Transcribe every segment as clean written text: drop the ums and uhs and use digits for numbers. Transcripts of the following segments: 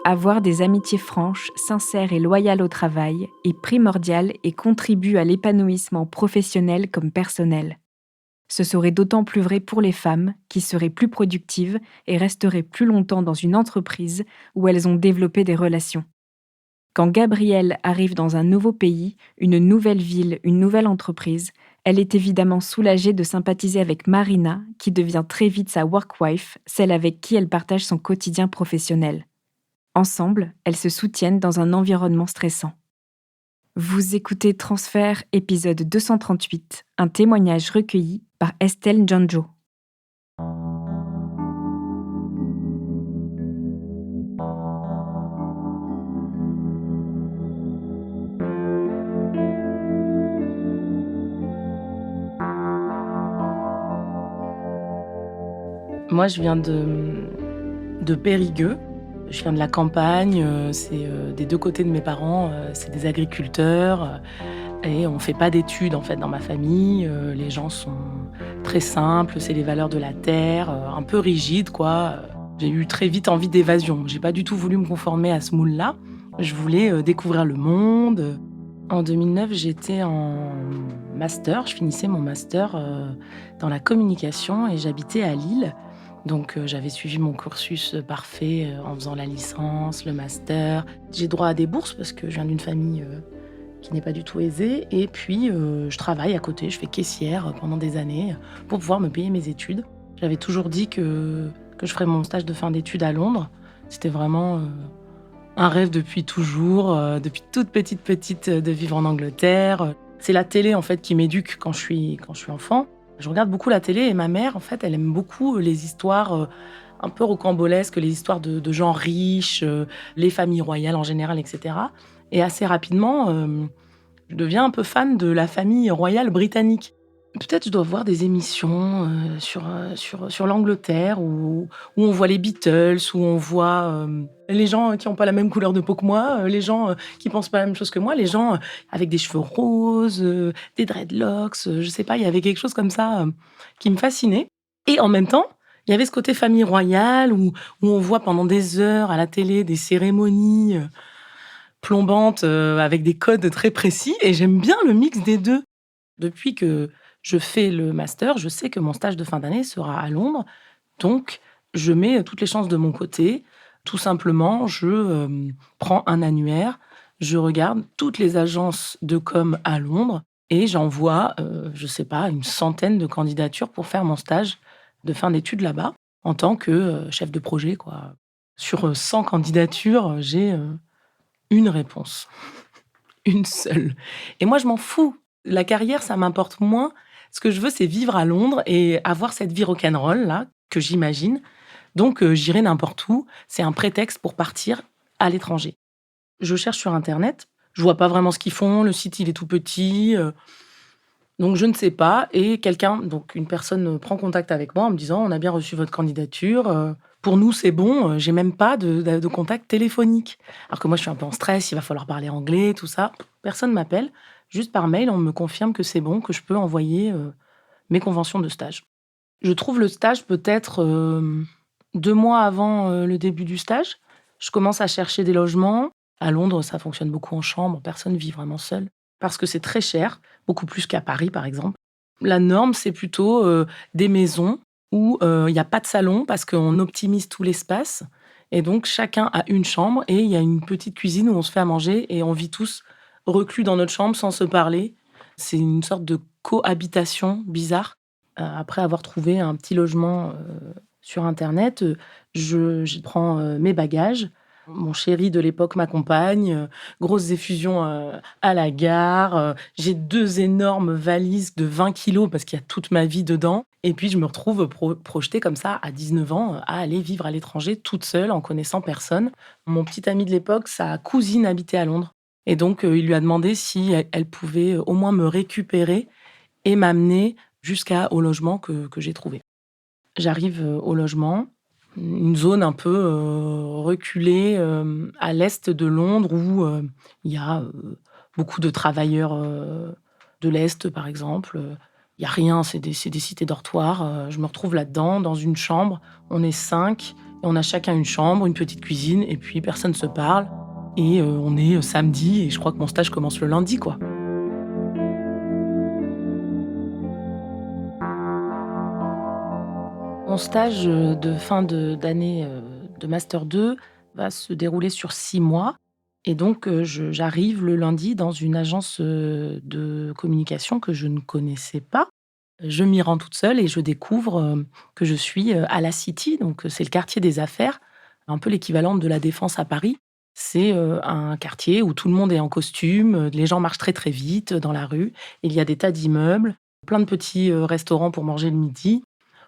Avoir des amitiés franches, sincères et loyales au travail est primordial et contribue à l'épanouissement professionnel comme personnel. Ce serait d'autant plus vrai pour les femmes, qui seraient plus productives et resteraient plus longtemps dans une entreprise où elles ont développé des relations. Quand Gabrielle arrive dans un nouveau pays, une nouvelle ville, une nouvelle entreprise, elle est évidemment soulagée de sympathiser avec Marina, qui devient très vite sa work-wife, celle avec qui elle partage son quotidien professionnel. Ensemble, elles se soutiennent dans un environnement stressant. Vous écoutez Transfert, épisode 238, un témoignage recueilli par Estelle Njonjo. Moi, je viens de Périgueux. Je viens de la campagne, des 2 côtés de mes parents, c'est des agriculteurs, et on fait pas d'études, en fait, dans ma famille. Les gens sont très simples, c'est les valeurs de la terre, un peu rigides, quoi. J'ai eu très vite envie d'évasion. J'ai pas du tout voulu me conformer à ce moule-là. Je voulais, découvrir le monde. En 2009, j'étais en master, je finissais mon master, dans la communication et j'habitais à Lille. Donc j'avais suivi mon cursus, parfait, en faisant la licence, le master. J'ai droit à des bourses parce que je viens d'une famille, qui n'est pas du tout aisée et puis, je travaille à côté, je fais caissière, pendant des années, pour pouvoir me payer mes études. J'avais toujours dit que je ferais mon stage de fin d'études à Londres. C'était vraiment, un rêve depuis toujours, depuis toute petite, de vivre en Angleterre. C'est la télé, en fait, qui m'éduque quand je suis enfant. Je regarde beaucoup la télé et ma mère, en fait, elle aime beaucoup les histoires, un peu rocambolesques, les histoires de gens riches, les familles royales en général et cetera et assez rapidement, je deviens un peu fan de la famille royale britannique. Peut-être je dois voir des émissions, sur l'Angleterre où on voit les Beatles, où on voit, les gens qui ont pas la même couleur de peau que moi, les gens, qui pensent pas la même chose que moi, les gens, avec des cheveux roses, des dreadlocks, je sais pas, il y avait quelque chose comme ça, qui me fascinait et en même temps, il y avait ce côté famille royale où on voit pendant des heures à la télé des cérémonies, plombantes, avec des codes très précis et j'aime bien le mix des 2. Depuis que je fais le master, je sais que mon stage de fin d'année sera à Londres, donc je mets toutes les chances de mon côté. Tout simplement, prends un annuaire, je regarde toutes les agences de com à Londres et j'envoie, je sais pas, une centaine de candidatures pour faire mon stage de fin d'études là-bas, en tant que, chef de projet, quoi. Sur, 100 candidatures, j'ai, 1 réponse. Une seule. Et moi, je m'en fous. La carrière, ça m'importe moins. Ce que je veux, c'est vivre à Londres et avoir cette vie rock'n'roll là, que j'imagine. Donc, j'irai n'importe où. C'est un prétexte pour partir à l'étranger. Je cherche sur internet, je vois pas vraiment ce qu'ils font, le site, il est tout petit, donc je ne sais pas et une personne, prend contact avec moi en me disant: «On a bien reçu votre candidature, pour nous, c'est bon», j'ai même pas de contact téléphonique. Alors que moi, je suis un peu en stress, il va falloir parler anglais, tout ça. Personne m'appelle, juste par mail, on me confirme que c'est bon, que je peux envoyer, mes conventions de stage. Je trouve le stage peut-être, 2 mois avant, le début du stage. Je commence à chercher des logements. À Londres, ça fonctionne beaucoup en chambre, personne vit vraiment seul parce que c'est très cher, beaucoup plus qu'à Paris, par exemple. La norme, c'est plutôt, des maisons où, il y a pas de salon parce qu'on optimise tout l'espace et donc chacun a une chambre et il y a une petite cuisine où on se fait à manger et on vit tous reclus dans notre chambre sans se parler. C'est une sorte de cohabitation bizarre. Après avoir trouvé un petit logement, sur internet, je prends, mes bagages. Mon chéri de l'époque m'accompagne, grosse effusion, à la gare, j'ai 2 énormes valises de 20 kilos parce qu'il y a toute ma vie dedans et puis je me retrouve projetée comme ça à 19 ans, à aller vivre à l'étranger toute seule en connaissant personne. Mon petit ami de l'époque, sa cousine habitait à Londres et donc il lui a demandé si elle pouvait, au moins me récupérer et m'amener jusqu'au logement que j'ai trouvé. J'arrive, au logement, une zone un peu, reculée, à l'est de Londres où, il y a, beaucoup de travailleurs, de l'est, par exemple, il y a rien, c'est des cités dortoirs, je me retrouve là-dedans, dans une chambre, on est 5, On a chacun une chambre, une petite cuisine et puis personne se parle et on est, samedi et je crois que mon stage commence le lundi, quoi. Mon stage, de fin d'année, de master 2 va se dérouler sur 6 mois et donc j'arrive le lundi dans une agence, de communication que je ne connaissais pas. Je m'y rends toute seule et je découvre, que je suis, à la City, donc c'est le quartier des affaires, un peu l'équivalent de la Défense à Paris. C'est, un quartier où tout le monde est en costume, les gens marchent très, très vite, dans la rue. Il y a des tas d'immeubles, plein de petits, restaurants pour manger le midi.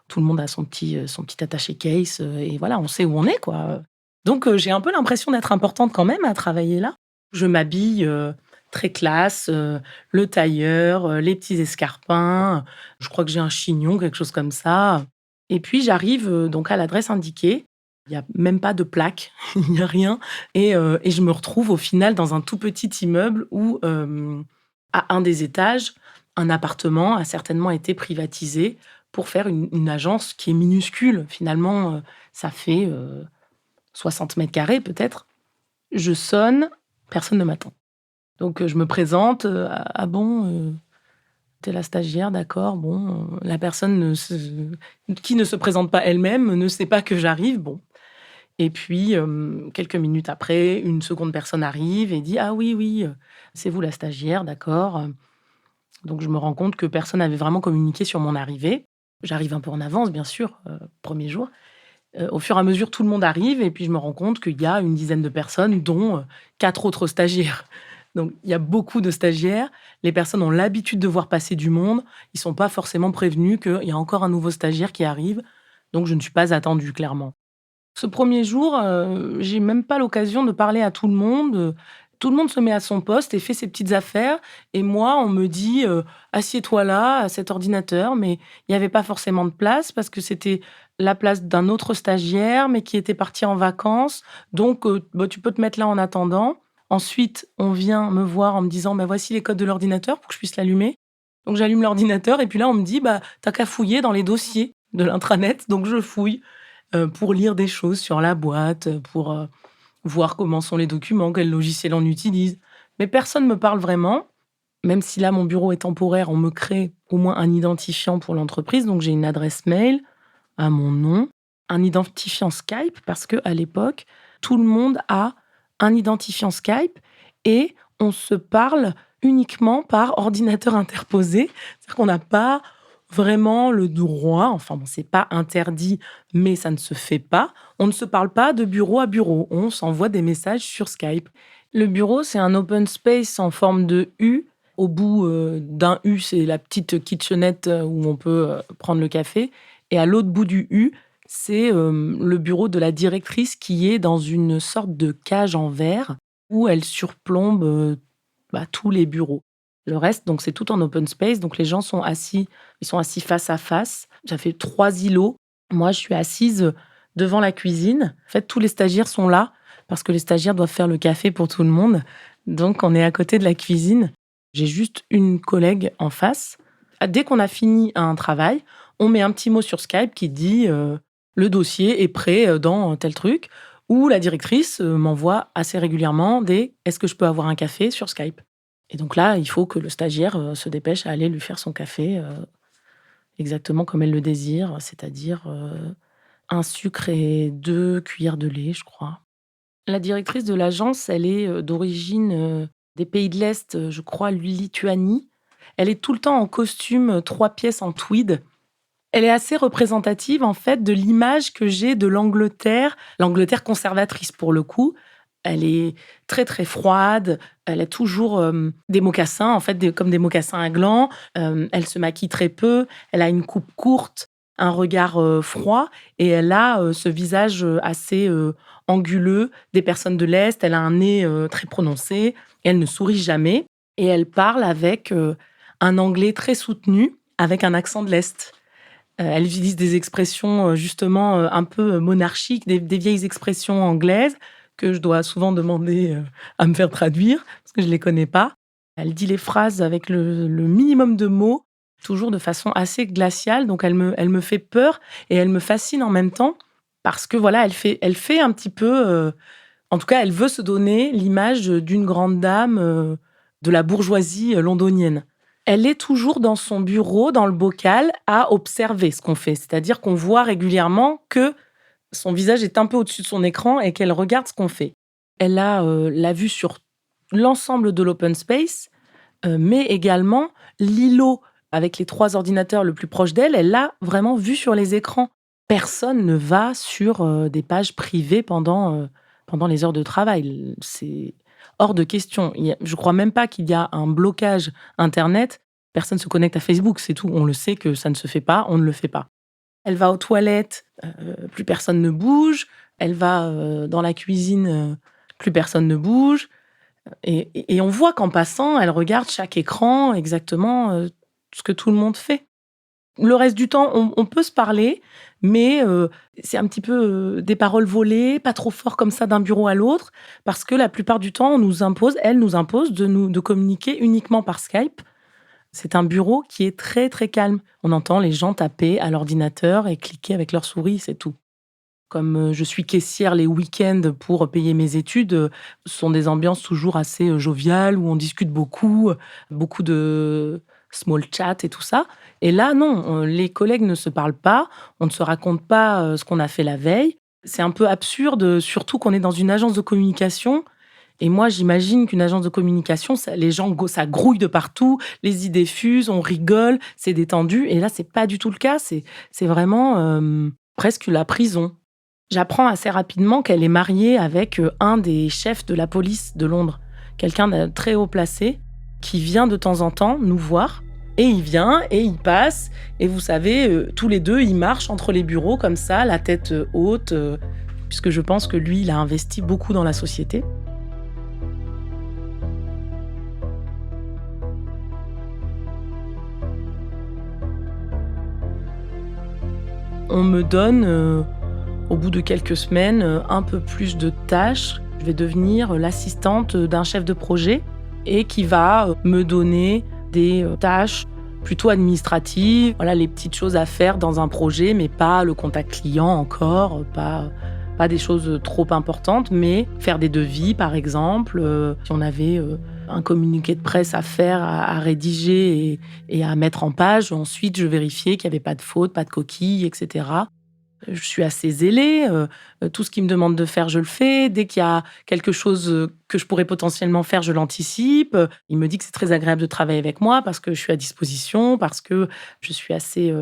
Tout le monde a son petit attaché case, et voilà, on sait où on est, quoi. Donc j'ai un peu l'impression d'être importante quand même à travailler là. Je m'habille, très classe, le tailleur, les petits escarpins, je crois que j'ai un chignon, quelque chose comme ça et puis j'arrive, donc à l'adresse indiquée. Il y a même pas de plaque, il y a rien et je me retrouve au final dans un tout petit immeuble où, à un des étages, un appartement a certainement été privatisé pour faire une agence qui est minuscule. Finalement, ça fait, 60 m² peut-être. Je sonne, personne ne m'attend. Donc je me présente, «Ah bon, tu la stagiaire, d'accord, bon». La personne qui ne se présente pas elle-même ne sait pas que j'arrive, bon et puis, quelques minutes après, une seconde personne arrive et dit: «Ah oui, oui, c'est vous la stagiaire, d'accord». Donc je me rends compte que personne n'avait vraiment communiqué sur mon arrivée. J'arrive un peu en avance, bien sûr, 1er jour. Au fur et à mesure, tout le monde arrive et puis je me rends compte qu'il y a une dizaine de personnes, dont, 4 autres stagiaires. Donc il y a beaucoup de stagiaires. Les personnes ont l'habitude de voir passer du monde. Ils sont pas forcément prévenus qu'il y a encore un nouveau stagiaire qui arrive. Donc je ne suis pas attendue, clairement. Ce 1er jour, j'ai même pas l'occasion de parler à tout le monde, tout le monde se met à son poste et fait ses petites affaires et moi, on me dit, «Assieds-toi là, à cet ordinateur», mais il y avait pas forcément de place parce que c'était la place d'un autre stagiaire, mais qui était parti en vacances, donc bah, tu peux te mettre là en attendant. Ensuite, on vient me voir en me disant: «Bah, voici les codes de l'ordinateur pour que je puisse l'allumer». Donc j'allume l'ordinateur et puis là, on me dit: «Bah, tu qu'à fouiller dans les dossiers de l'intranet», donc je fouille pour lire des choses sur la boîte, pour, voir comment sont les documents, quel logiciel on utilise. Mais personne me parle vraiment, même si là, mon bureau est temporaire, on me crée au moins un identifiant pour l'entreprise. Donc j'ai une adresse mail à mon nom, un identifiant Skype parce qu'à l'époque, tout le monde a un identifiant Skype et on se parle uniquement par ordinateur interposé. C'est-à-dire qu'on n'a pas vraiment le droit, enfin bon, c'est pas interdit, mais ça ne se fait pas. On ne se parle pas de bureau à bureau, on s'envoie des messages sur Skype. Le bureau, c'est un open space en forme de U. Au bout, d'un U, c'est la petite kitchenette, où on peut, prendre le café et à l'autre bout du U, c'est, le bureau de la directrice qui est dans une sorte de cage en verre où elle surplombe, bah, tous les bureaux. Le reste, donc c'est tout en open space, donc les gens sont assis, ils sont assis face à face. Ça fait 3 îlots. Moi, je suis assise, devant la cuisine. En fait, tous les stagiaires sont là parce que les stagiaires doivent faire le café pour tout le monde. Donc on est à côté de la cuisine. J'ai juste une collègue en face. Dès qu'on a fini un travail, on met un petit mot sur Skype qui dit, «Le dossier est prêt, dans tel truc», ou la directrice, m'envoie assez régulièrement des: «Est-ce que je peux avoir un café?» sur Skype. Et donc là, il faut que le stagiaire, se dépêche à aller lui faire son café, exactement comme elle le désire, c'est-à-dire, 1 sucre et 2 cuillères de lait, je crois. La directrice de l'agence, elle est, d'origine, des pays de l'Est, je crois Lituanie. Elle est tout le temps en costume, 3 pièces en tweed. Elle est assez représentative, en fait, de l'image que j'ai de l'Angleterre conservatrice, pour le coup. Elle est très, très froide, elle a toujours, des mocassins, en fait, comme des mocassins à glands, elle se maquille très peu, elle a une coupe courte, un regard, froid et elle a, ce visage, assez, anguleux des personnes de l'Est. Elle a un nez, très prononcé, elle ne sourit jamais et elle parle avec, un anglais très soutenu, avec un accent de l'Est. Elle utilise des expressions, justement, un peu, monarchiques, des vieilles expressions anglaises que je dois souvent demander, à me faire traduire parce que je les connais pas. Elle dit les phrases avec le minimum de mots, toujours de façon assez glaciale, donc elle me fait peur et elle me fascine en même temps parce que voilà, elle fait un petit peu, en tout cas, elle veut se donner l'image d'une grande dame, de la bourgeoisie, londonienne. Elle est toujours dans son bureau, dans le bocal, à observer ce qu'on fait. C'est-à-dire qu'on voit régulièrement que son visage est un peu au-dessus de son écran et qu'elle regarde ce qu'on fait. Elle a, la vue sur l'ensemble de l'open space, mais également l'îlot avec les 3 ordinateurs le plus proche d'elle, elle l'a vraiment vu sur les écrans. Personne ne va sur, des pages privées pendant les heures de travail. C'est hors de question. Je crois même pas qu'il y a un blocage internet. Personne se connecte à Facebook, c'est tout. On le sait que ça ne se fait pas, on ne le fait pas. Elle va aux toilettes, plus personne ne bouge. Elle va, dans la cuisine, plus personne ne bouge. Et on voit qu'en passant, elle regarde chaque écran exactement, ce que tout le monde fait. Le reste du temps, on peut se parler, mais c'est un petit peu, des paroles volées, pas trop fort comme ça d'un bureau à l'autre, parce que la plupart du temps, elle nous impose de communiquer uniquement par Skype. C'est un bureau qui est très, très calme. On entend les gens taper à l'ordinateur et cliquer avec leur souris, c'est tout. Comme, je suis caissière les week-ends pour payer mes études, ce sont des ambiances toujours assez, joviales où on discute beaucoup, beaucoup de small chat et tout ça. Et là, non, les collègues ne se parlent pas, on ne se raconte pas, ce qu'on a fait la veille. C'est un peu absurde, surtout qu'on est dans une agence de communication et moi, j'imagine qu'une agence de communication, ça les gens ça grouille de partout, les idées fusent, on rigole, c'est détendu et là, c'est pas du tout le cas. C'est vraiment, presque la prison. J'apprends assez rapidement qu'elle est mariée avec, un des chefs de la police de Londres, quelqu'un de très haut placé qui vient de temps en temps nous voir et il vient et il passe et vous savez, tous les 2, ils marchent entre les bureaux comme ça, la tête, haute, puisque je pense que lui, il a investi beaucoup dans la société. On me donne, au bout de quelques semaines, un peu plus de tâches. Je vais devenir l'assistante d'un chef de projet et qui va, me donner des, tâches plutôt administratives. Voilà, les petites choses à faire dans un projet, mais pas le contact client encore, pas des choses, trop importantes, mais faire des devis, par exemple, si on avait, un communiqué de presse à faire, à rédiger et à mettre en page. Ensuite, je vérifiais qu'il y avait pas de faute, pas de coquilles et cetera. Je suis assez zélée, tout ce qu'il me demande de faire, je le fais. Dès qu'il y a quelque chose, que je pourrais potentiellement faire, je l'anticipe. Il me dit que c'est très agréable de travailler avec moi parce que je suis à disposition, parce que je suis assez,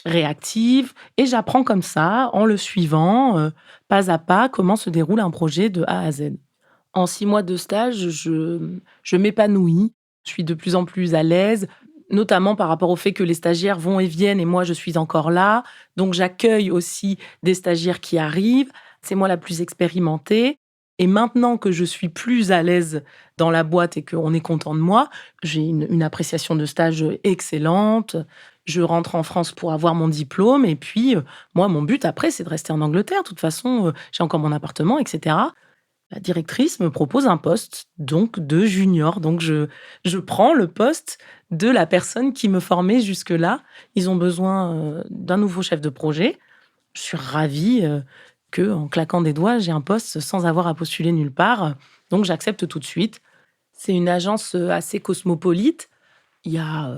réactive et j'apprends comme ça, en le suivant, pas à pas, comment se déroule un projet de A à Z. En 6 mois de stage, je m'épanouis. Je suis de plus en plus à l'aise, notamment par rapport au fait que les stagiaires vont et viennent et moi je suis encore là. Donc j'accueille aussi des stagiaires qui arrivent. C'est moi la plus expérimentée et maintenant que je suis plus à l'aise dans la boîte et qu'on est content de moi, j'ai une appréciation de stage, excellente. Je rentre en France pour avoir mon diplôme et puis, moi mon but après c'est de rester en Angleterre. De toute façon, j'ai encore mon appartement et cetera. La directrice me propose un poste donc de junior. Donc je prends le poste de la personne qui me formait jusque-là. Ils ont besoin, d'un nouveau chef de projet. Je suis ravie, qu'en claquant des doigts, j'ai un poste sans avoir à postuler nulle part, donc j'accepte tout de suite. C'est une agence, assez cosmopolite. Il y a,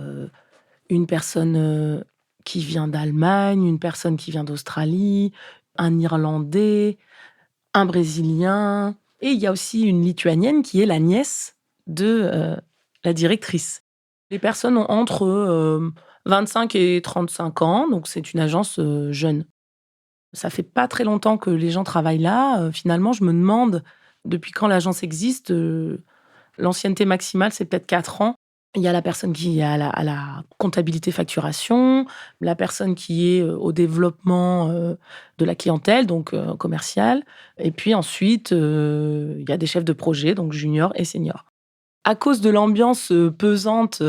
une personne, qui vient d'Allemagne, une personne qui vient d'Australie, un Irlandais, un Brésilien et il y a aussi une Lituanienne qui est la nièce de, la directrice. Les personnes ont entre, 25 et 35 ans, donc c'est une agence, jeune. Ça fait pas très longtemps que les gens travaillent là, finalement, je me demande depuis quand l'agence existe, l'ancienneté maximale, c'est peut-être 4 ans. Il y a la personne qui est à la comptabilité facturation, la personne qui est, au développement, de la clientèle, donc commercial et puis ensuite, il y a des chefs de projet, donc junior et senior. À cause de l'ambiance, pesante,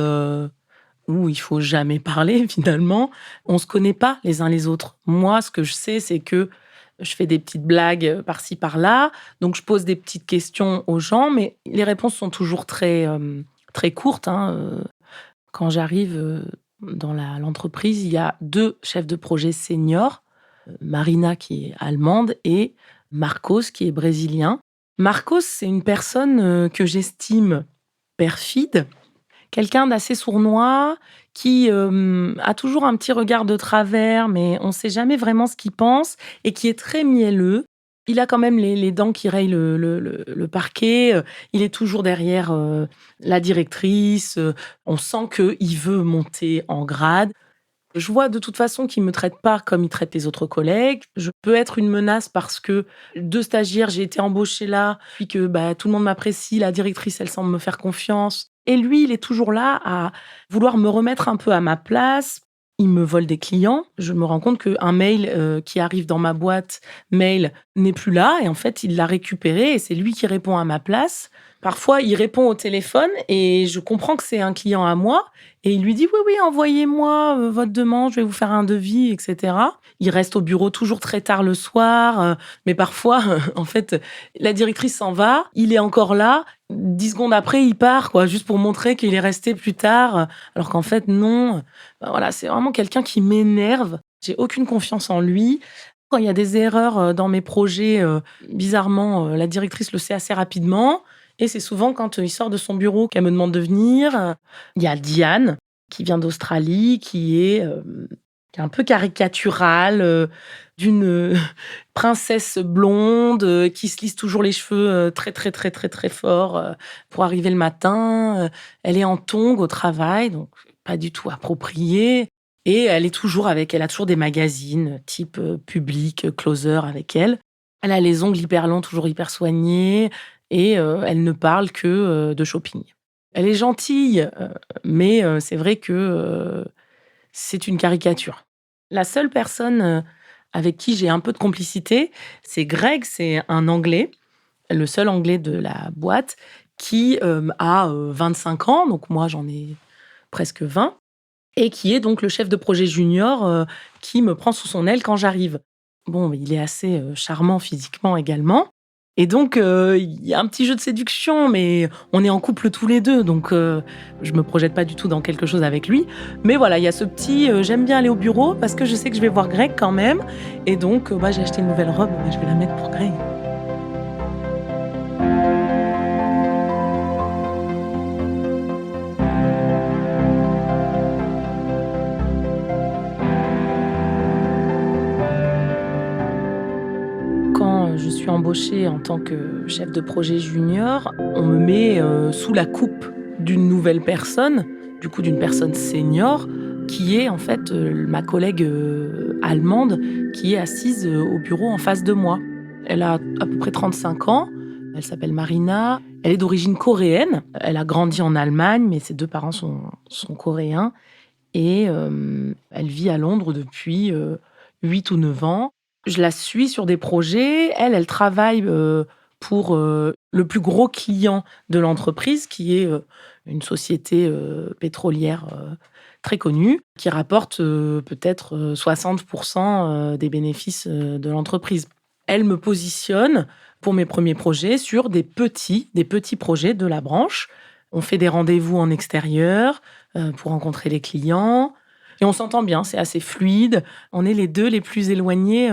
où il faut jamais parler finalement, on se connaît pas les uns les autres. Moi, ce que je sais, c'est que je fais des petites blagues, par-ci par-là, donc je pose des petites questions aux gens, mais les réponses sont toujours très, très courtes, hein, Quand j'arrive, dans l'entreprise, il y a 2 chefs de projet seniors, Marina qui est allemande et Marcos qui est brésilien. Marcos, c'est une personne, que j'estime perfide, quelqu'un d'assez sournois qui, a toujours un petit regard de travers, mais on ne sait jamais vraiment ce qu'il pense et qui est très mielleux. Il a quand même les dents qui rayent le parquet, il est toujours derrière, la directrice, on sent qu'il veut monter en grade. Je vois de toute façon qu'il me traite pas comme il traite les autres collègues. Je peux être une menace parce que 2 stagiaires, j'ai été embauchée là, puis que, tout le monde m'apprécie, la directrice, elle semble me faire confiance et lui, il est toujours là à vouloir me remettre un peu à ma place. Il me vole des clients. Je me rends compte qu'un mail, qui arrive dans ma boîte mail n'est plus là et en fait, il l'a récupéré et c'est lui qui répond à ma place. Parfois, il répond au téléphone et je comprends que c'est un client à moi et il lui dit: «Oui, oui, envoyez-moi, votre demande, je vais vous faire un devis» et cetera. Il reste au bureau toujours très tard le soir, mais parfois, en fait, la directrice s'en va, il est encore là, 10 secondes après, il part quoi, juste pour montrer qu'il est resté plus tard, alors qu'en fait non. Voilà, c'est vraiment quelqu'un qui m'énerve. J'ai aucune confiance en lui. Quand il y a des erreurs, dans mes projets, bizarrement, la directrice le sait assez rapidement et c'est souvent quand, il sort de son bureau qu'elle me demande de venir. Il y a Diane qui vient d'Australie, qui est un peu caricaturale, d'une, princesse blonde, qui se lisse toujours les cheveux, très, très, très, très, très fort, pour arriver le matin. Elle est en tongs au travail, donc pas du tout approprié et elle a toujours des magazines type, Public, Closer avec elle. Elle a les ongles hyper longs, toujours hyper soignés et elle ne parle que, de shopping. Elle est gentille, mais c'est vrai que, c'est une caricature. La seule personne, avec qui j'ai un peu de complicité, c'est Greg, c'est un Anglais, le seul Anglais de la boîte qui, a, 25 ans, donc moi j'en ai presque 20 et qui est donc le chef de projet junior, qui me prend sous son aile quand j'arrive. Bon, il est assez, charmant physiquement également et donc il y a un petit jeu de séduction, mais on est en couple tous les 2, donc je me projette pas du tout dans quelque chose avec lui. Mais voilà, il y a ce petit, j'aime bien aller au bureau parce que je sais que je vais voir Greg quand même et donc j'ai acheté une nouvelle robe, je vais la mettre pour Greg. Quand je suis embauchée en tant que chef de projet junior, on me met, sous la coupe d'une nouvelle personne, du coup d'une personne senior, qui est en fait, ma collègue, allemande qui est assise, au bureau en face de moi. Elle a à peu près 35 ans, elle s'appelle Marina, elle est d'origine coréenne. Elle a grandi en Allemagne, mais ses 2 parents sont coréens et elle vit à Londres depuis, 8 ou 9 ans. Je la suis sur des projets. Elle travaille, pour, le plus gros client de l'entreprise qui est, une société, pétrolière, très connue, qui rapporte, peut-être, 60 des bénéfices, de l'entreprise. Elle me positionne pour mes premiers projets sur des petits projets de la branche. On fait des rendez-vous en extérieur, pour rencontrer les clients et on s'entend bien, c'est assez fluide. On est les 2 les plus éloignés,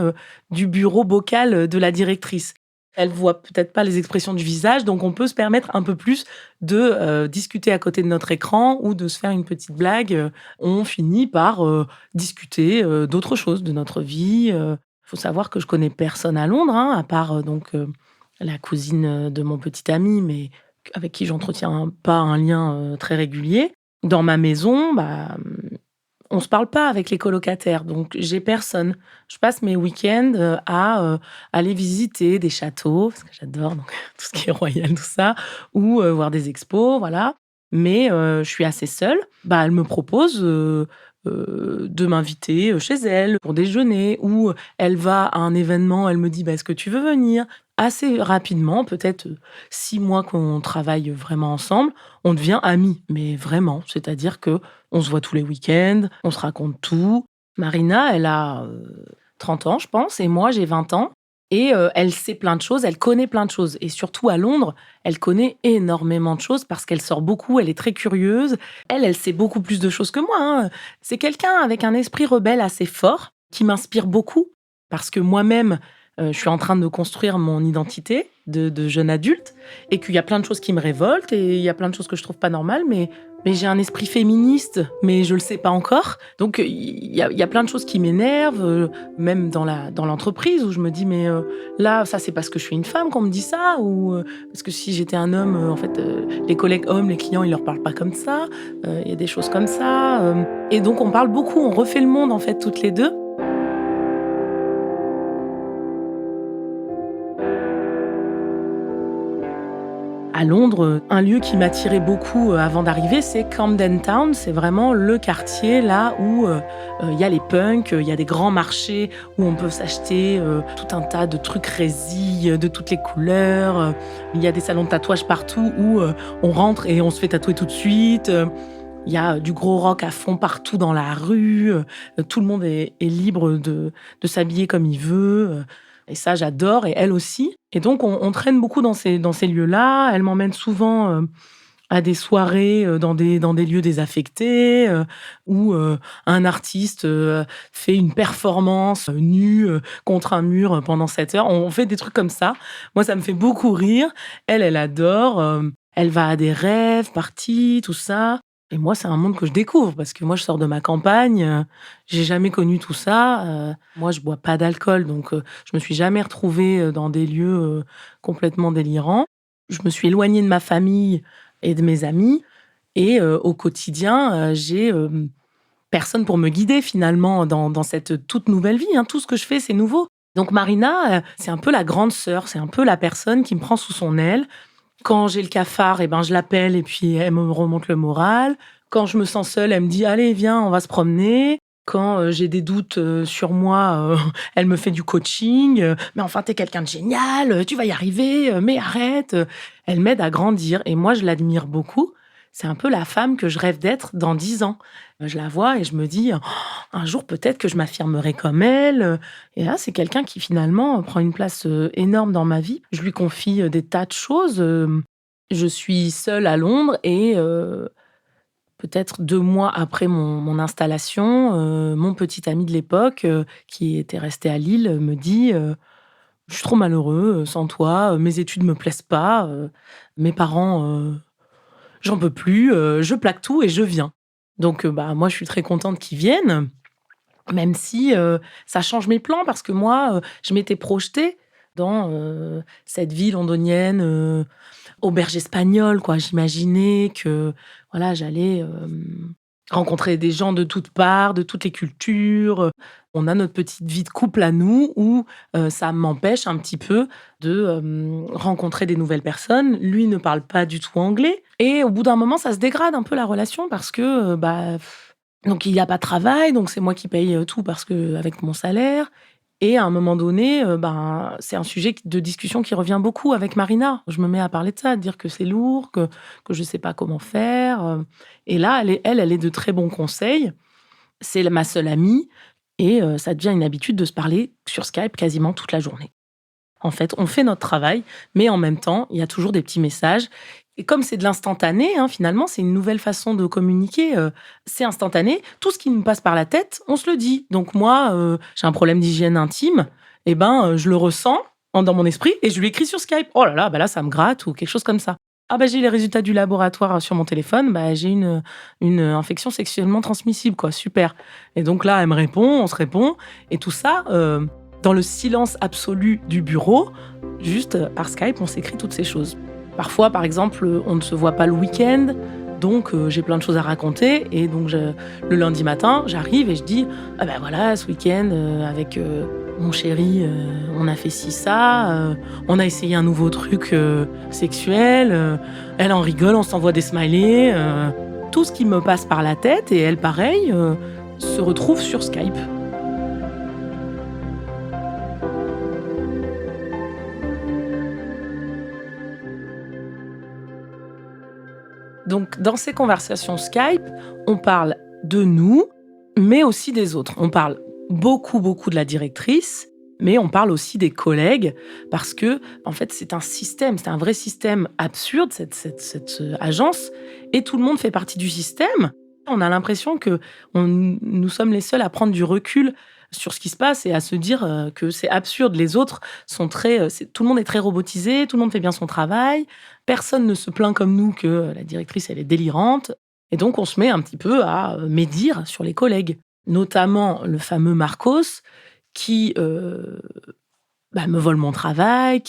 du bureau bocal, de la directrice. Elle voit peut-être pas les expressions du visage, donc on peut se permettre un peu plus de, discuter à côté de notre écran ou de se faire une petite blague. On finit par, discuter, d'autres choses, de notre vie. Faut savoir que je connais personne à Londres, hein, à part, la cousine, de mon petit ami, mais avec qui j'entretiens pas un lien, très régulier. Dans ma maison, on se parle pas avec les colocataires, donc j'ai personne. Je passe mes week-ends, à, aller visiter des châteaux, parce que j'adore donc tout ce qui est royal, tout ça, ou, voir des expos, voilà. Mais, je suis assez seule. Elle me propose, de m'inviter, chez elle pour déjeuner ou elle va à un événement, elle me dit: «Est-ce que tu veux venir?» Assez rapidement, peut-être, 6 mois qu'on travaille vraiment ensemble, on devient amis, mais vraiment. C'est-à-dire que on se voit tous les week-ends, on se raconte tout. Marina, elle a, 30 ans, je pense et moi, j'ai 20 ans et elle sait plein de choses, elle connaît plein de choses et surtout à Londres, elle connaît énormément de choses parce qu'elle sort beaucoup, elle est très curieuse. Elle sait beaucoup plus de choses que moi, hein. C'est quelqu'un avec un esprit rebelle assez fort qui m'inspire beaucoup parce que moi-même, je suis en train de construire mon identité de jeune adulte et qu'il y a plein de choses qui me révoltent et il y a plein de choses que je trouve pas normales, mais j'ai un esprit féministe, mais je le sais pas encore. Donc il y a plein de choses qui m'énervent, même dans l'entreprise où je me dis: «Mais là, ça c'est parce que je suis une femme qu'on me dit ça ou parce que si j'étais un homme, en fait, les collègues hommes, les clients, ils leur parlent pas comme ça». Il y a des choses comme ça, et donc on parle beaucoup, on refait le monde en fait toutes les 2. À Londres, un lieu qui m'attirait beaucoup, avant d'arriver, c'est Camden Town. C'est vraiment le quartier là où, il y a les punks, il y a des grands marchés où on peut s'acheter, tout un tas de trucs résille, de toutes les couleurs, il y a des salons de tatouage partout où, on rentre et on se fait tatouer tout de suite, il y a du gros rock à fond partout dans la rue, tout le monde est libre de s'habiller comme il veut, et ça j'adore et elle aussi. Et donc on traîne beaucoup dans ces lieux-là. Elle m'emmène souvent, à des soirées, dans des lieux désaffectés, où, un artiste, fait une performance, nu, contre un mur, pendant 7 heures. On fait des trucs comme ça. Moi, ça me fait beaucoup rire. Elle adore, elle va à des rave parties, tout ça. Et moi, c'est un monde que je découvre parce que moi, je sors de ma campagne, j'ai jamais connu tout ça. Moi, je bois pas d'alcool, donc je me suis jamais retrouvée, dans des lieux, complètement délirants. Je me suis éloignée de ma famille et de mes amis et au quotidien, j'ai, personne pour me guider finalement dans cette toute nouvelle vie, hein. Tout ce que je fais, c'est nouveau. Donc Marina, c'est un peu la grande sœur, c'est un peu la personne qui me prend sous son aile. Quand j'ai le cafard, et ben, je l'appelle et puis elle me remonte le moral. Quand je me sens seule, elle me dit: «Allez, viens, on va se promener». Quand, j'ai des doutes, sur moi, elle me fait du coaching, «Mais enfin, tu es quelqu'un de génial, tu vas y arriver, mais arrête». Elle m'aide à grandir et moi, je l'admire beaucoup. C'est un peu la femme que je rêve d'être dans 10 ans. Je la vois et je me dis: «Oh, un jour, peut-être que je m'affirmerai comme elle», et là, c'est quelqu'un qui finalement, prend une place, énorme dans ma vie. Je lui confie, des tas de choses, je suis seule à Londres et peut-être 2 mois après mon installation, mon petit ami de l'époque, qui était resté à Lille, me dit, «Je suis trop malheureux, sans toi, mes études me plaisent pas, mes parents, j'en peux plus, je plaque tout et je viens». Donc bah, moi, je suis très contente qu'il vienne, même si, ça change mes plans parce que moi, je m'étais projetée dans, cette vie londonienne, auberge espagnole, quoi. J'imaginais que, voilà, j'allais, rencontrer des gens de toutes parts, de toutes les cultures. On a notre petite vie de couple à nous où, ça m'empêche un petit peu de, rencontrer des nouvelles personnes. Lui ne parle pas du tout anglais et au bout d'un moment, ça se dégrade un peu la relation parce que, bah, donc il y a pas de travail, donc c'est moi qui paye, tout parce que avec mon salaire. Et à un moment donné, ben, c'est un sujet de discussion qui revient beaucoup avec Marina. Je me mets à parler de ça, de dire que c'est lourd, que je sais pas comment faire, et là, elle est de très bons conseils. C'est ma seule amie et ça devient une habitude de se parler sur Skype quasiment toute la journée. En fait, on fait notre travail, mais en même temps, il y a toujours des petits messages. Et comme c'est de l'instantané, hein, finalement, c'est une nouvelle façon de communiquer. C'est instantané. Tout ce qui nous passe par la tête, on se le dit. Donc moi, j'ai un problème d'hygiène intime. Eh ben, je le ressens dans mon esprit et je lui écris sur Skype. Oh là là, bah là, ça me gratte ou quelque chose comme ça. Ah bah j'ai les résultats du laboratoire sur mon téléphone. Bah j'ai une infection sexuellement transmissible, quoi. Super. Et donc là, elle me répond, on se répond, et tout ça. Dans le silence absolu du bureau, juste par Skype, on s'écrit toutes ces choses. Parfois, par exemple, on ne se voit pas le week-end, donc j'ai plein de choses à raconter. Et donc, le lundi matin, j'arrive et je dis: «Ah ben voilà, ce week-end, avec mon chéri, on a fait ci, ça, on a essayé un nouveau truc sexuel, elle en rigole, on s'envoie des smileys». Tout ce qui me passe par la tête, et elle, pareil, se retrouve sur Skype. Donc, dans ces conversations Skype, on parle de nous, mais aussi des autres. On parle beaucoup, beaucoup de la directrice, mais on parle aussi des collègues, parce que, en fait, c'est un système, c'est un vrai système absurde, cette agence, et tout le monde fait partie du système. On a l'impression que nous sommes les seuls à prendre du recul sur ce qui se passe et à se dire que c'est absurde. Les autres sont tout le monde est très robotisé, tout le monde fait bien son travail, personne ne se plaint comme nous que la directrice, elle est délirante. Et donc, on se met un petit peu à médire sur les collègues, notamment le fameux Marcos qui me vole mon travail,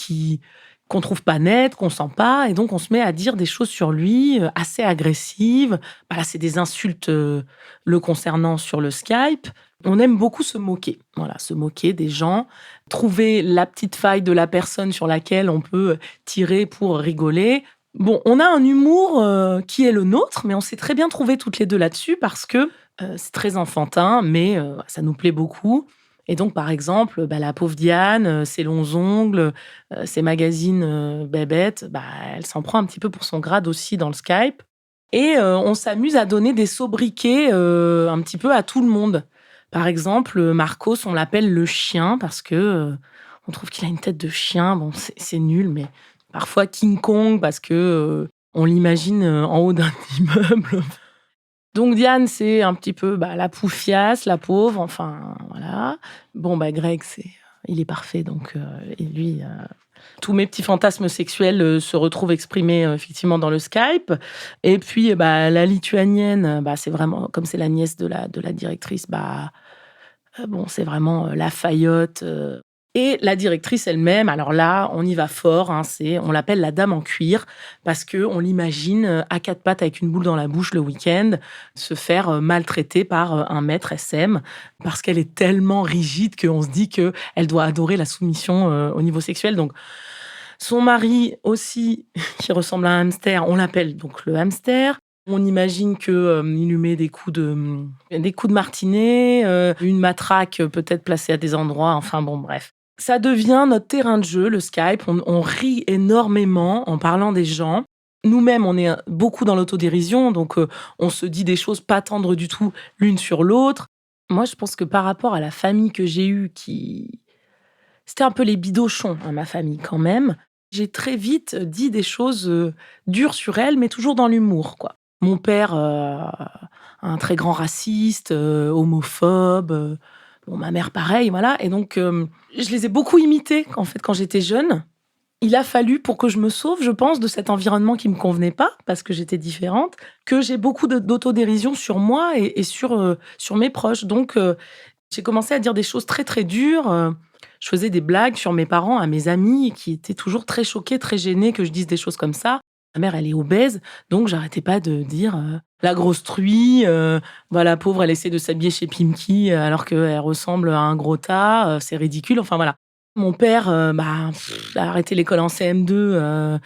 qu'on trouve pas net, qu'on sent pas, et donc on se met à dire des choses sur lui assez agressives. Là, c'est des insultes le concernant sur le Skype. On aime beaucoup se moquer, voilà, se moquer des gens, trouver la petite faille de la personne sur laquelle on peut tirer pour rigoler. Bon, on a un humour qui est le nôtre, mais on s'est très bien trouvés toutes les deux là-dessus parce que c'est très enfantin, mais ça nous plaît beaucoup. Et donc, par exemple, la pauvre Diane, ses longs ongles, ses magazines bébêtes, elle s'en prend un petit peu pour son grade aussi dans le Skype. Et on s'amuse à donner des sobriquets un petit peu à tout le monde. Par exemple, Marcos, on l'appelle le chien parce que on trouve qu'il a une tête de chien. Bon, c'est nul, mais parfois King Kong parce que on l'imagine en haut d'un immeuble. Donc Diane, c'est un petit peu la poufiasse, la pauvre, enfin voilà. Bon, Greg, il est parfait, donc et lui, tous mes petits fantasmes sexuels se retrouvent exprimés effectivement dans le Skype. Et puis la lituanienne, c'est vraiment, comme c'est la nièce de la directrice, c'est vraiment la faillotte. Et la directrice elle-même, alors là, on y va fort, on l'appelle la dame en cuir, parce qu'on l'imagine à quatre pattes avec une boule dans la bouche le week-end, se faire maltraiter par un maître SM, parce qu'elle est tellement rigide qu'on se dit qu'elle doit adorer la soumission au niveau sexuel. Donc, son mari aussi, qui ressemble à un hamster, on l'appelle donc le hamster. On imagine qu'il lui met des coups de martinet, une matraque peut-être placée à des endroits, enfin bon, bref. Ça devient notre terrain de jeu, le Skype. On rit énormément en parlant des gens. Nous-mêmes, on est beaucoup dans l'autodérision, donc on se dit des choses pas tendres du tout l'une sur l'autre. Moi, je pense que par rapport à la famille que j'ai eue, c'était un peu les bidochons, ma famille quand même, j'ai très vite dit des choses dures sur elle, mais toujours dans l'humour, quoi. Mon père, un très grand raciste, homophobe. Ma mère, pareil, voilà. Et donc, je les ai beaucoup imités, en fait, quand j'étais jeune. Il a fallu, pour que je me sauve, je pense, de cet environnement qui me convenait pas, parce que j'étais différente, que j'ai beaucoup d'autodérision sur moi et sur mes proches. Donc, j'ai commencé à dire des choses très, très dures. Je faisais des blagues sur mes parents à mes amis qui étaient toujours très choqués, très gênés que je dise des choses comme ça. Ma mère, elle est obèse, donc j'arrêtais pas de dire la grosse truie, la pauvre, elle essaie de s'habiller chez Pimki alors qu'elle ressemble à un gros tas, c'est ridicule, enfin voilà. Mon père, il a arrêté l'école en CM2,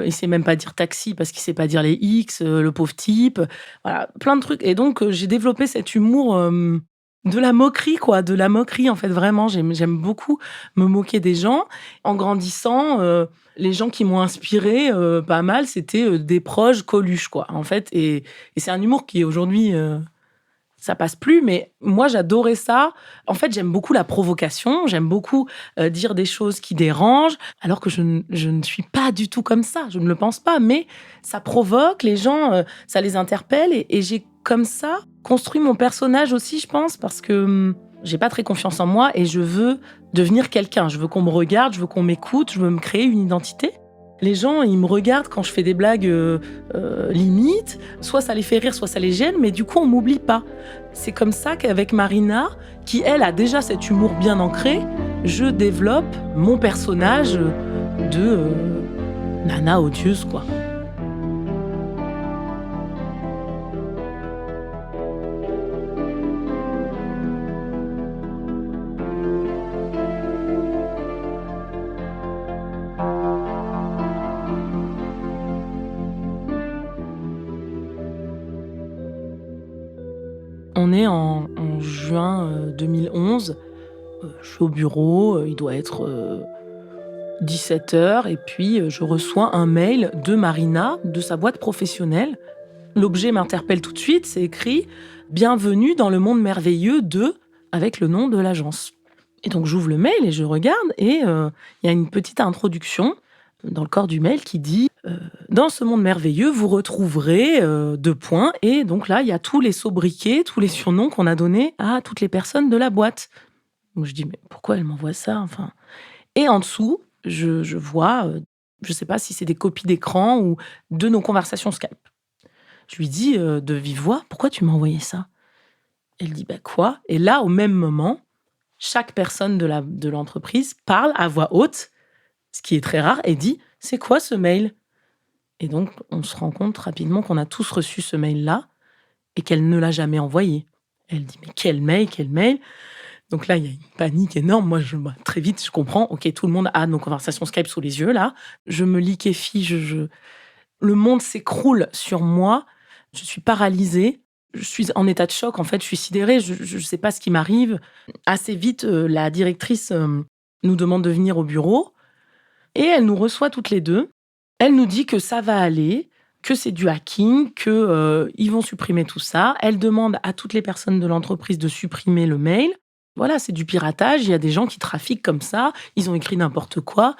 il sait même pas dire taxi parce qu'il sait pas dire les X, le pauvre type, voilà, plein de trucs. Et donc, j'ai développé cet humour de la moquerie, quoi, de la moquerie, en fait, vraiment. J'aime beaucoup me moquer des gens. En grandissant, les gens qui m'ont inspirée pas mal, c'était des proches Coluche, quoi, en fait. Et c'est un humour qui, aujourd'hui, ça passe plus, mais moi, j'adorais ça. En fait, j'aime beaucoup la provocation, j'aime beaucoup dire des choses qui dérangent, alors que je ne suis pas du tout comme ça, je ne le pense pas, mais ça provoque, les gens, ça les interpelle, et j'ai comme ça construit mon personnage aussi, je pense, parce que j'ai pas très confiance en moi et je veux devenir quelqu'un. Je veux qu'on me regarde, je veux qu'on m'écoute, je veux me créer une identité. Les gens, ils me regardent quand je fais des blagues limites. Soit ça les fait rire, soit ça les gêne, mais du coup, on m'oublie pas. C'est comme ça qu'avec Marina, qui, elle, a déjà cet humour bien ancré, je développe mon personnage de nana odieuse, quoi. On est en juin 2011. Je suis au bureau, il doit être 17h, et puis je reçois un mail de Marina, de sa boîte professionnelle. L'objet m'interpelle tout de suite, c'est écrit « Bienvenue dans le monde merveilleux de… » avec le nom de l'agence. Et donc j'ouvre le mail et je regarde, et il y a une petite introduction dans le corps du mail qui dit dans ce monde merveilleux, vous retrouverez 2 points. Et donc là, il y a tous les sobriquets, tous les surnoms qu'on a donnés à toutes les personnes de la boîte. Donc je dis mais pourquoi elle m'envoie ça enfin. Et en dessous, je vois, je sais pas si c'est des copies d'écran ou de nos conversations Skype. Je lui dis de vive voix, pourquoi tu m'as envoyé ça? Elle dit bah quoi? Et là, au même moment, chaque personne de l'entreprise parle à voix haute, ce qui est très rare, et dit c'est quoi ce mail? Et donc, on se rend compte rapidement qu'on a tous reçu ce mail-là et qu'elle ne l'a jamais envoyé. Elle dit: «Mais quel mail, quel mail?» Donc là, il y a une panique énorme. Moi, très vite, je comprends. OK, tout le monde a nos conversations Skype sous les yeux, là. Je me liquéfie, le monde s'écroule sur moi. Je suis paralysée. Je suis en état de choc, en fait. Je suis sidérée. Je sais pas ce qui m'arrive. Assez vite, la directrice, nous demande de venir au bureau et elle nous reçoit toutes les 2. Elle nous dit que ça va aller, que c'est du hacking, que, ils vont supprimer tout ça. Elle demande à toutes les personnes de l'entreprise de supprimer le mail. Voilà, c'est du piratage, il y a des gens qui trafiquent comme ça, ils ont écrit n'importe quoi.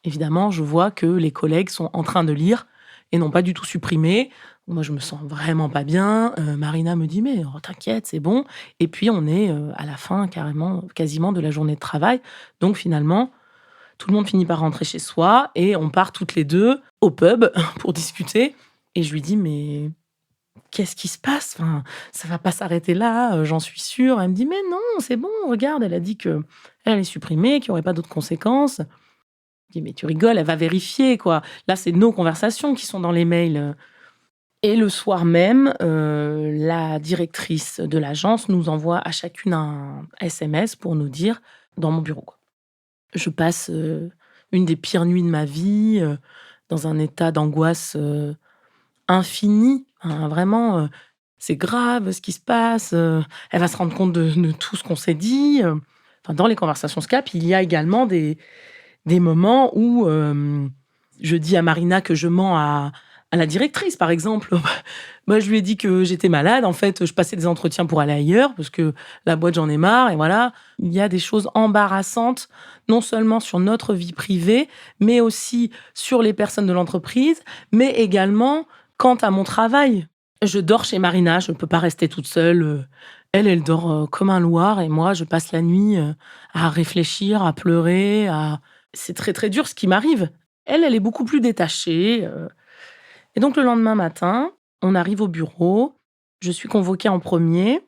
Évidemment, je vois que les collègues sont en train de lire et n'ont pas du tout supprimé. Moi, je me sens vraiment pas bien. Marina me dit: «Mais oh, t'inquiète, c'est bon» et puis on est, à la fin quasiment de la journée de travail. Donc finalement, tout le monde finit par rentrer chez soi et on part toutes les 2 au pub pour discuter et je lui dis: «Mais qu'est-ce qui se passe? Enfin, ça va pas s'arrêter là, j'en suis sûre». Elle me dit: «Mais non, c'est bon, regarde, elle a dit qu'elle allait supprimer, qu'il y aurait pas d'autres conséquences». Je dis: «Mais tu rigoles, elle va vérifier, quoi. Là, c'est nos conversations qui sont dans les mails». Et le soir même, la directrice de l'agence nous envoie à chacune un SMS pour nous dire dans mon bureau, quoi. Je passe, une des pires nuits de ma vie, dans un état d'angoisse, infinie. Enfin, vraiment, c'est grave ce qui se passe, elle va se rendre compte de tout ce qu'on s'est dit, Enfin, dans les conversations Skype, il y a également des moments où, je dis à Marina que je mens à la directrice, par exemple. Moi, je lui ai dit que j'étais malade. En fait, je passais des entretiens pour aller ailleurs parce que la boîte, j'en ai marre et voilà. Il y a des choses embarrassantes, non seulement sur notre vie privée, mais aussi sur les personnes de l'entreprise, mais également quant à mon travail. Je dors chez Marina, je ne peux pas rester toute seule. Elle dort, comme un loir et moi, je passe la nuit, à réfléchir, à pleurer, à c'est très, très dur ce qui m'arrive. Elle est beaucoup plus détachée, et donc le lendemain matin, on arrive au bureau, je suis convoquée en premier.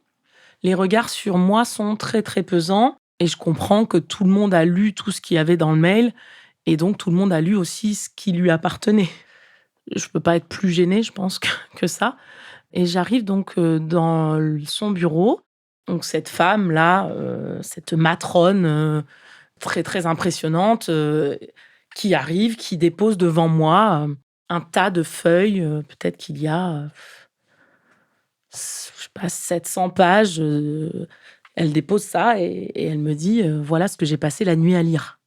Les regards sur moi sont très, très pesants et je comprends que tout le monde a lu tout ce qu'il y avait dans le mail et donc tout le monde a lu aussi ce qui lui appartenait. Je peux pas être plus gênée, je pense, que ça. Et j'arrive donc, dans son bureau. Donc cette femme-là, cette matrone, très, très impressionnante, qui arrive, qui dépose devant moi, un tas de feuilles, peut-être qu'il y a, je sais pas, 700 pages, elle dépose ça et elle me dit, «Voilà ce que j'ai passé la nuit à lire».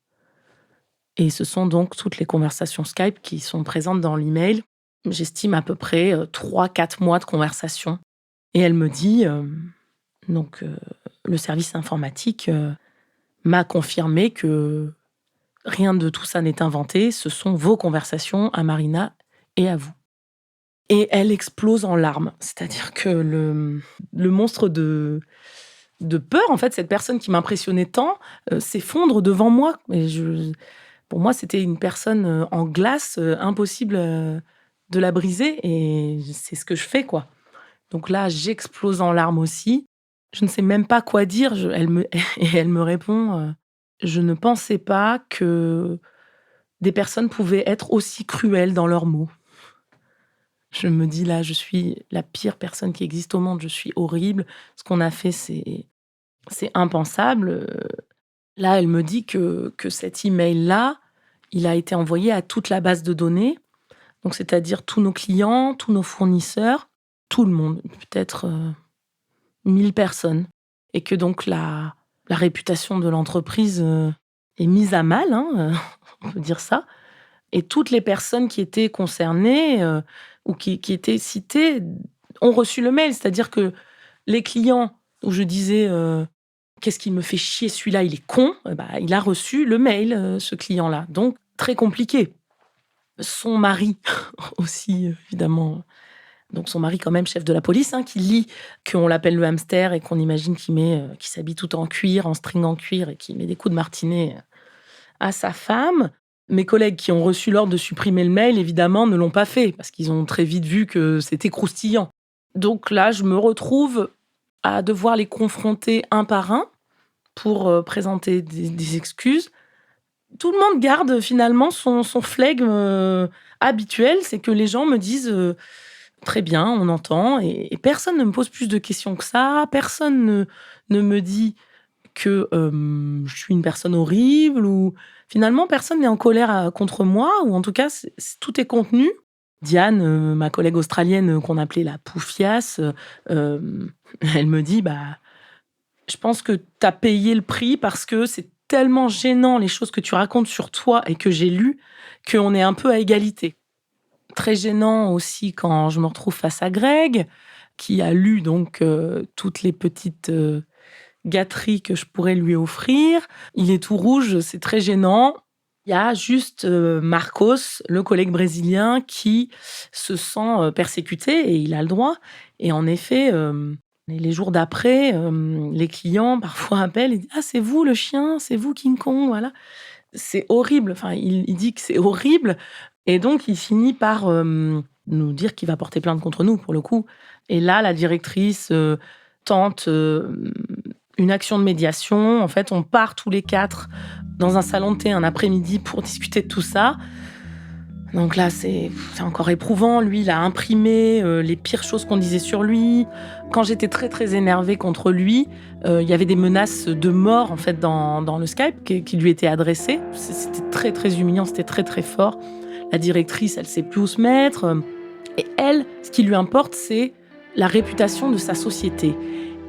Et ce sont donc toutes les conversations Skype qui sont présentes dans l'email. J'estime à peu près, 3-4 mois de conversation et elle me dit, donc le service informatique, m'a confirmé que rien de tout ça n'est inventé, ce sont vos conversations à Marina et à vous. Et elle explose en larmes. C'est-à-dire que le monstre de peur, en fait, cette personne qui m'impressionnait tant, s'effondre devant moi. Et pour moi, c'était une personne, en glace, impossible, de la briser et c'est ce que je fais, quoi. Donc là, j'explose en larmes aussi. Je ne sais même pas quoi dire. Elle me répond, «Je ne pensais pas que des personnes pouvaient être aussi cruelles dans leurs mots». Je me dis: «Là, je suis la pire personne qui existe au monde, je suis horrible. Ce qu'on a fait, c'est impensable». Là, elle me dit que cet email-là, il a été envoyé à toute la base de données, donc c'est-à-dire tous nos clients, tous nos fournisseurs, tout le monde, peut-être, 1000 personnes et que donc la réputation de l'entreprise, est mise à mal, hein, on peut dire ça. Et toutes les personnes qui étaient concernées, ou qui étaient citées ont reçu le mail. C'est-à-dire que les clients où je disais, «Qu'est-ce qu'il me fait chier celui-là, il est con», bah, il a reçu le mail, ce client-là. Donc très compliqué. Son mari aussi, évidemment, donc son mari quand même chef de la police, hein, qui lit qu'on l'appelle le hamster et qu'on imagine qu'il s'habille tout en cuir, en string en cuir et qu'il met des coups de martinet à sa femme. Mes collègues qui ont reçu l'ordre de supprimer le mail, évidemment, ne l'ont pas fait parce qu'ils ont très vite vu que c'était croustillant. Donc là, je me retrouve à devoir les confronter un par un pour présenter des excuses. Tout le monde garde finalement son flegme habituel, c'est que les gens me disent très bien, on entend, et personne ne me pose plus de questions que ça, personne ne me dit que je suis une personne horrible, ou finalement personne n'est en colère contre moi, ou en tout cas tout est contenu. Diane, ma collègue australienne qu'on appelait la poufiasse, elle me dit je pense que tu as payé le prix parce que c'est tellement gênant les choses que tu racontes sur toi et que j'ai lues, qu'on est un peu à égalité. Très gênant aussi quand je me retrouve face à Greg, qui a lu donc toutes les petites gâteries que je pourrais lui offrir. Il est tout rouge, c'est très gênant. Il y a juste Marcos, le collègue brésilien, qui se sent persécuté, et il a le droit. Et en effet, les jours d'après, les clients parfois appellent et disent: «Ah, c'est vous le chien? C'est vous King Kong?» Voilà. C'est horrible. Enfin, il dit que c'est horrible, et donc il finit par nous dire qu'il va porter plainte contre nous, pour le coup. Et là, la directrice tente une action de médiation. En fait, on part tous les 4 dans un salon de thé un après-midi pour discuter de tout ça. Donc là, c'est encore éprouvant. Lui, il a imprimé les pires choses qu'on disait sur lui. Quand j'étais très, très énervée contre lui, il y avait des menaces de mort, en fait, dans le Skype qui lui étaient adressées. C'était très, très humiliant, c'était très, très fort. La directrice, elle sait plus où se mettre. Et elle, ce qui lui importe, c'est la réputation de sa société.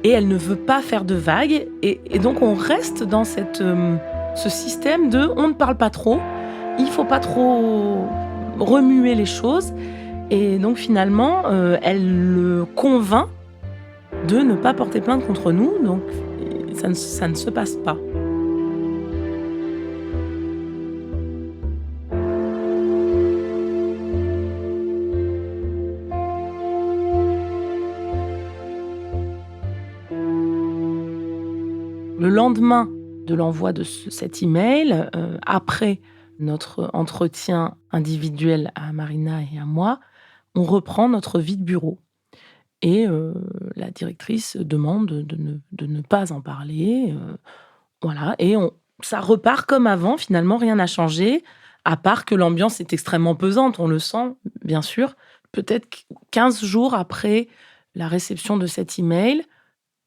Et elle ne veut pas faire de vagues. Et donc, on reste dans ce système de on ne parle pas trop, il faut pas trop remuer les choses. Et donc, finalement, elle le convainc de ne pas porter plainte contre nous. Donc, ça ne se passe pas. Le lendemain de l'envoi de cet email, après notre entretien individuel à Marina et à moi, on reprend notre vie de bureau. Et la directrice demande de ne pas en parler. Voilà. Et ça repart comme avant. Finalement, rien n'a changé, à part que l'ambiance est extrêmement pesante. On le sent, bien sûr. Peut-être 15 jours après la réception de cet email,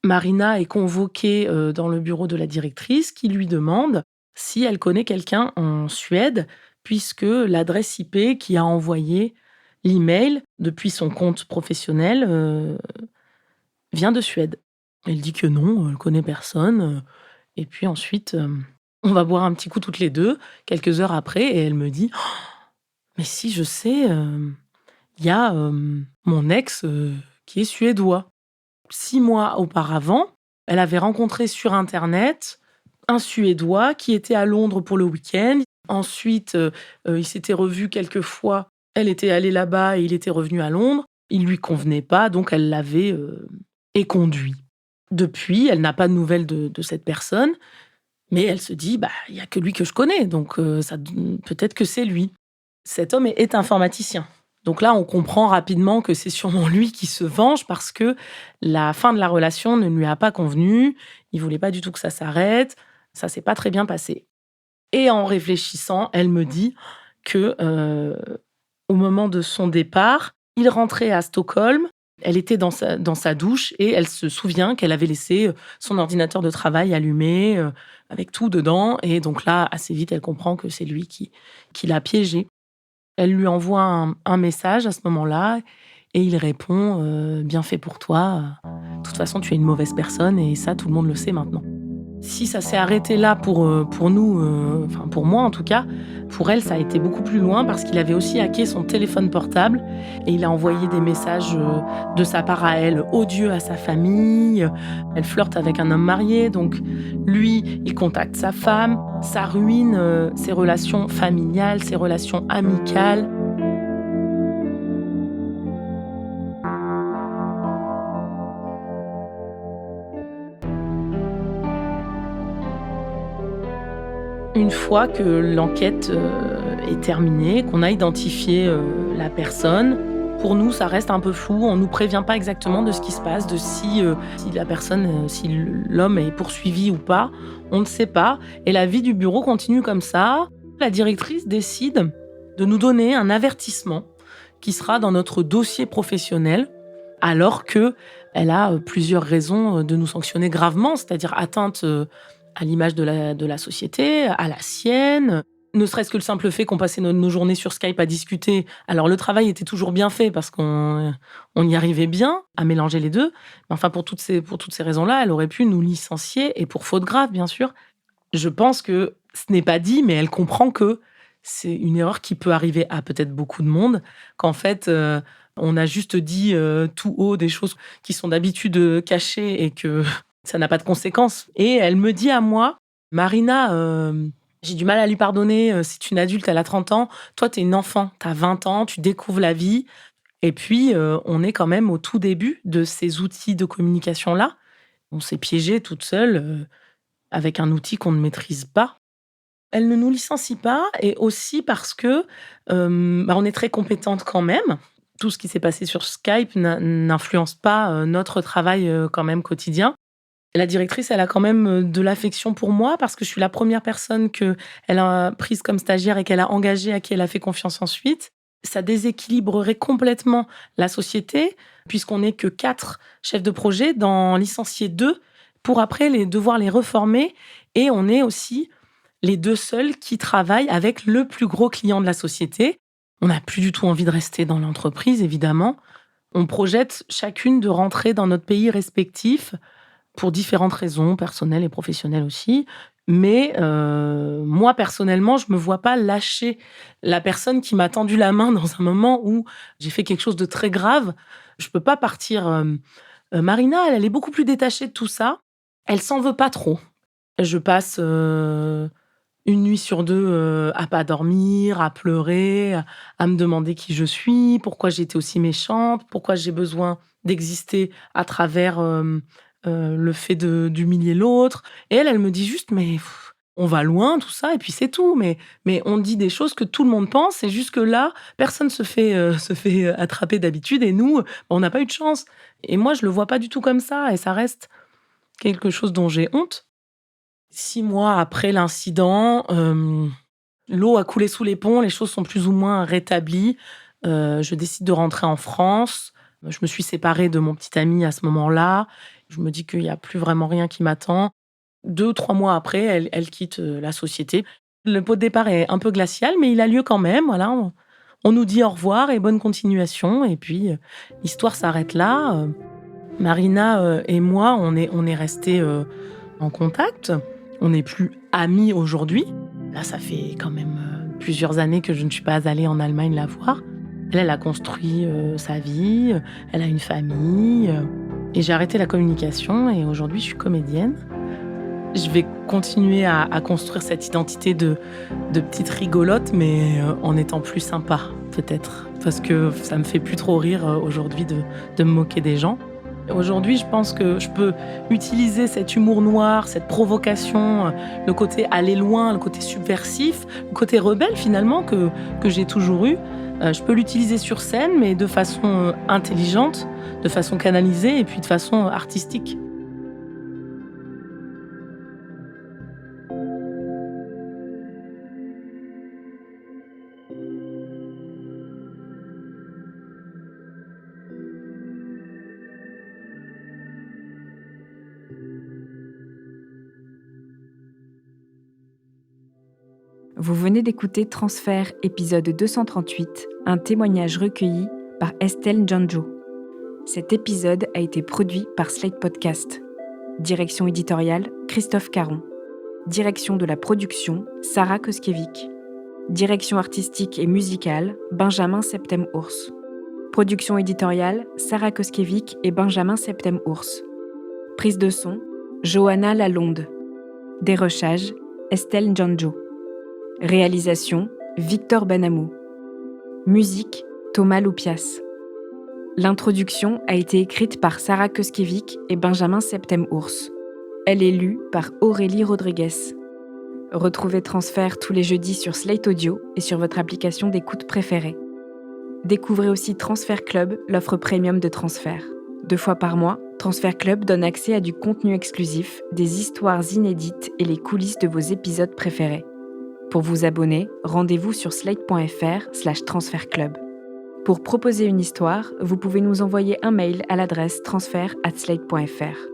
Marina est convoquée dans le bureau de la directrice, qui lui demande si elle connaît quelqu'un en Suède, puisque l'adresse IP qui a envoyé l'email depuis son compte professionnel vient de Suède. Elle dit que non, elle connaît personne. Et puis ensuite, on va boire un petit coup toutes les deux, quelques heures après, et elle me dit: «Oh, mais si, je sais, il y a mon ex qui est suédois.» 6 mois auparavant, elle avait rencontré sur internet un Suédois qui était à Londres pour le week-end. Ensuite, ils s'étaient revus quelques fois. Elle était allée là-bas et il était revenu à Londres. Il lui convenait pas, donc elle l'avait éconduit. Depuis, elle n'a pas de nouvelles de cette personne, mais elle se dit: il y a que lui que je connais, donc peut-être que c'est lui. Cet homme est informaticien. Donc là, on comprend rapidement que c'est sûrement lui qui se venge, parce que la fin de la relation ne lui a pas convenu. Il voulait pas du tout que ça s'arrête. Ça s'est pas très bien passé. Et en réfléchissant, elle me dit que au moment de son départ, il rentrait à Stockholm. Elle était dans sa douche et elle se souvient qu'elle avait laissé son ordinateur de travail allumé avec tout dedans. Et donc là, assez vite, elle comprend que c'est lui qui l'a piégée. Elle lui envoie un message à ce moment-là et il répond: «Bien fait pour toi. De toute façon, tu es une mauvaise personne et ça, tout le monde le sait maintenant.» Si ça s'est arrêté là pour nous, enfin pour moi en tout cas, pour elle, ça a été beaucoup plus loin parce qu'il avait aussi hacké son téléphone portable et il a envoyé des messages, de sa part à elle, odieux à sa famille. Elle flirte avec un homme marié, donc lui, il contacte sa femme. Ça ruine, ses relations familiales, ses relations amicales. Une fois que l'enquête, est terminée, qu'on a identifié, la personne, pour nous, ça reste un peu flou. On nous prévient pas exactement de ce qui se passe, de si la personne, si l'homme est poursuivi ou pas. On ne sait pas et la vie du bureau continue comme ça. La directrice décide de nous donner un avertissement qui sera dans notre dossier professionnel, alors qu'elle a, plusieurs raisons, de nous sanctionner gravement, c'est-à-dire atteinte, à l'image de la société, à la sienne. Ne serait-ce que le simple fait qu'on passait nos journées sur Skype à discuter. Alors le travail était toujours bien fait parce qu'on y arrivait bien à mélanger les 2. Mais enfin pour toutes ces raisons-là, elle aurait pu nous licencier et pour faute grave, bien sûr. Je pense que ce n'est pas dit, mais elle comprend que c'est une erreur qui peut arriver à peut-être beaucoup de monde, qu'en fait, on a juste dit, tout haut des choses qui sont d'habitude, cachées et que ça n'a pas de conséquences. Et elle me dit à moi: «Marina, j'ai du mal à lui pardonner, c'est une adulte, elle a 30 ans. Toi, tu es une enfant, tu as 20 ans, tu découvres la vie et puis, on est quand même au tout début de ces outils de communication-là. On s'est piégée toute seule, avec un outil qu'on ne maîtrise pas». Elle ne nous licencie pas et aussi parce que, on est très compétentes quand même. Tout ce qui s'est passé sur Skype n'influence pas, notre travail, quand même quotidien. La directrice, elle a quand même, de l'affection pour moi parce que je suis la première personne qu'elle a prise comme stagiaire et qu'elle a engagée, à qui elle a fait confiance ensuite. Ça déséquilibrerait complètement la société puisqu'on n'est que 4 chefs de projet, d'en licencier 2 pour après devoir les reformer et on est aussi les 2 seuls qui travaillent avec le plus gros client de la société. On n'a plus du tout envie de rester dans l'entreprise, évidemment. On projette chacune de rentrer dans notre pays respectif pour différentes raisons, personnelles et professionnelles aussi. Mais moi, personnellement, je me vois pas lâcher la personne qui m'a tendu la main dans un moment où j'ai fait quelque chose de très grave. Je peux pas partir, Marina, elle est beaucoup plus détachée de tout ça. Elle s'en veut pas trop. Je passe, 1 nuit sur 2, à pas dormir, à pleurer, à me demander qui je suis, pourquoi j'ai été aussi méchante, pourquoi j'ai besoin d'exister à travers, le fait d'humilier l'autre. Et elle me dit juste: «Mais on va loin, tout ça et puis c'est tout». Mais on dit des choses que tout le monde pense et jusque-là, personne se fait attraper d'habitude et nous, on n'a pas eu de chance. Et moi, je le vois pas du tout comme ça et ça reste quelque chose dont j'ai honte. 6 mois après l'incident, l'eau a coulé sous les ponts, les choses sont plus ou moins rétablies. Je décide de rentrer en France. Je me suis séparée de mon petit ami à ce moment-là. Je me dis qu'il y a plus vraiment rien qui m'attend. 2 ou 3 mois après, elle quitte, la société. Le pot de départ est un peu glacial, mais il a lieu quand même, voilà. On nous dit au revoir et bonne continuation et puis, l'histoire s'arrête là. Marina, et moi, on est restés, en contact. On n'est plus amis aujourd'hui. Là, ça fait quand même, plusieurs années que je ne suis pas allée en Allemagne la voir. Elle a construit, sa vie, elle a une famille, et j'ai arrêté la communication et aujourd'hui, je suis comédienne. Je vais continuer à construire cette identité de petite rigolote, mais, en étant plus sympa, peut-être. Parce que ça me fait plus trop rire, aujourd'hui de me moquer des gens. Aujourd'hui, je pense que je peux utiliser cet humour noir, cette provocation, le côté aller loin, le côté subversif, le côté rebelle finalement que j'ai toujours eu. Je peux l'utiliser sur scène, mais de façon, intelligente, de façon canalisée et puis de façon artistique. Vous venez d'écouter Transfert, épisode 238, un témoignage recueilli par Estelle Njanjo. Cet épisode a été produit par Slate Podcast. Direction éditoriale, Christophe Caron. Direction de la production, Sarah Koskiewicz. Direction artistique et musicale, Benjamin Septem-Ours. Production éditoriale, Sarah Koskiewicz et Benjamin Septem-Ours. Prise de son, Johanna Lalonde. Dérochage, Estelle Njonjo. Réalisation, Victor Benamou. Musique, Thomas Loupias. L'introduction a été écrite par Sarah Koskiewicz et Benjamin Septem-Ours. Elle est lue par Aurélie Rodriguez. Retrouvez Transfert tous les jeudis sur Slate Audio et sur votre application d'écoute préférée. Découvrez aussi Transfert Club, l'offre premium de Transfert. 2 fois par mois, Transfert Club donne accès à du contenu exclusif, des histoires inédites et les coulisses de vos épisodes préférés. Pour vous abonner, rendez-vous sur slate.fr/transfertclub. Pour proposer une histoire, vous pouvez nous envoyer un mail à l'adresse transfert@slate.fr.